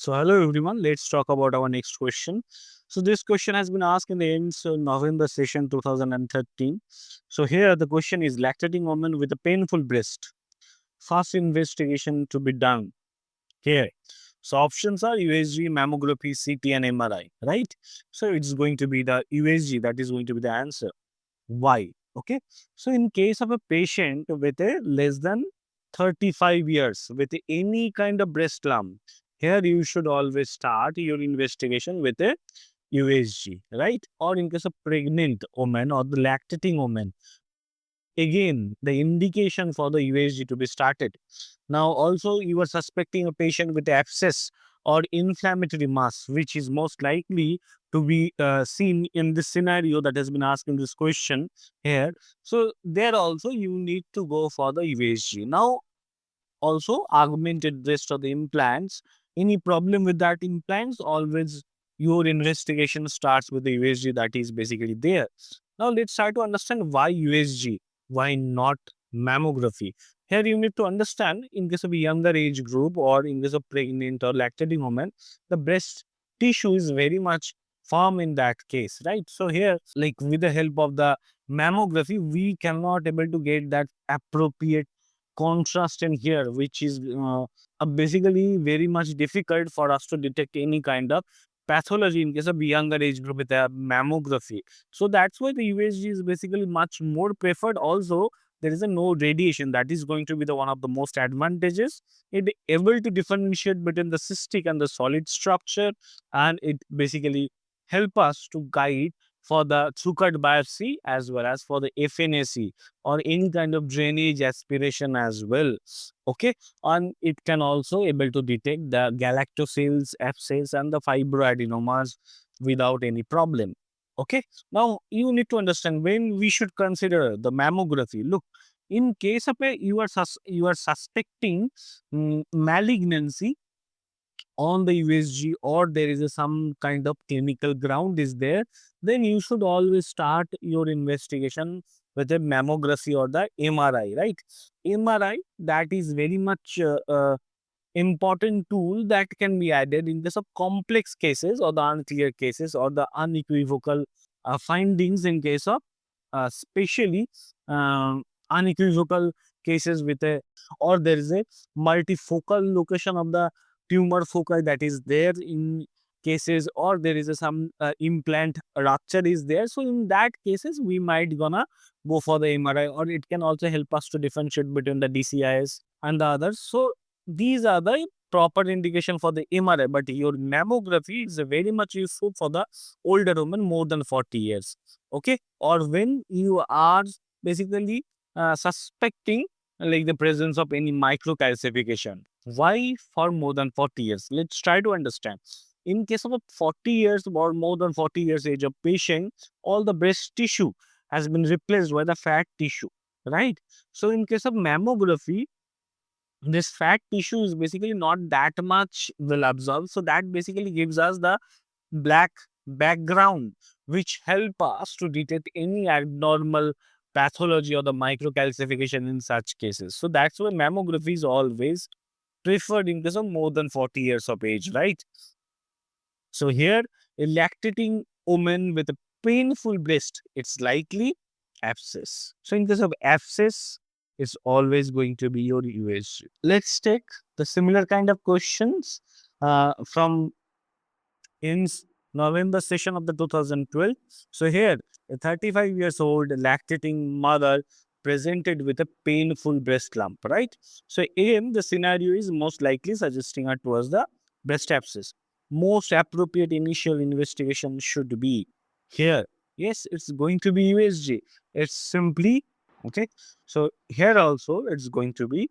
So hello everyone, let's talk about our next question. So this question has been asked in the November session 2013. So here the question is lactating woman with a painful breast. Fast investigation to be done here. So options are USG, mammography, CT and MRI, right? So it's going to be the USG that is going to be the answer. Why? Okay. So in case of a patient with a less than 35 years with any kind of breast lump, here you should always start your investigation with a USG, right? Or in case of pregnant woman or the lactating woman, again the indication for the USG to be started. Now also you are suspecting a patient with abscess or inflammatory mass, which is most likely to be seen in this scenario that has been asked in this question here. So there also you need to go for the USG. Now also augmented breast or the implants. Any problem with that implants, always your investigation starts with the USG that is basically there. Now let's try to understand why USG, why not mammography. Here you need to understand in case of a younger age group or in case of pregnant or lactating woman, the breast tissue is very much firm in that case, right? So here, like with the help of the mammography, we cannot able to get that appropriate contrast in here, which is basically very much difficult for us to detect any kind of pathology in case of younger age group with a mammography. So that's why the USG is basically much more preferred. Also, there is a no radiation. That is going to be the one of the most advantages. It able to differentiate between the cystic and the solid structure, and it basically help us to guide for the Zucker biopsy as well as for the FNAC or any kind of drainage aspiration as well. Okay, and it can also able to detect the galactocells, abscess, and the fibroadenomas without any problem. Okay, now you need to understand when we should consider the mammography. Look, in case of a you are suspecting malignancy on the USG or there is some kind of clinical ground is there, then you should always start your investigation with a mammography or the MRI, right? MRI, that is very much important tool that can be added in case of complex cases or the unclear cases or the unequivocal findings in case of especially unequivocal cases with a or there is a multifocal location of the tumor foci that is there in cases or there is some implant rupture is there. So in that cases we might gonna go for the MRI, or it can also help us to differentiate between the DCIS and the others. So these are the proper indication for the MRI, but your mammography is very much useful for the older women more than 40 years. Okay, or when you are basically suspecting like the presence of any microcalcification. Why for more than 40 years? Let's try to understand. In case of a 40 years or more than 40 years age of patient, all the breast tissue has been replaced by the fat tissue, right? So in case of mammography, this fat tissue is basically not that much will absorb. So that basically gives us the black background, which help us to detect any abnormal pathology or the microcalcification in such cases. So that's why mammography is always preferred in case of more than 40 years of age, right? So here, a lactating woman with a painful breast, it's likely abscess. So in case of abscess, it's always going to be your USG. Let's take the similar kind of questions from in November session of the 2012. So here, a 35 years old lactating mother presented with a painful breast lump, right? So again, the scenario is most likely suggesting her towards the breast abscess. Most appropriate initial investigation should be here. Yes, it's going to be USG. It's simply okay. So here also it's going to be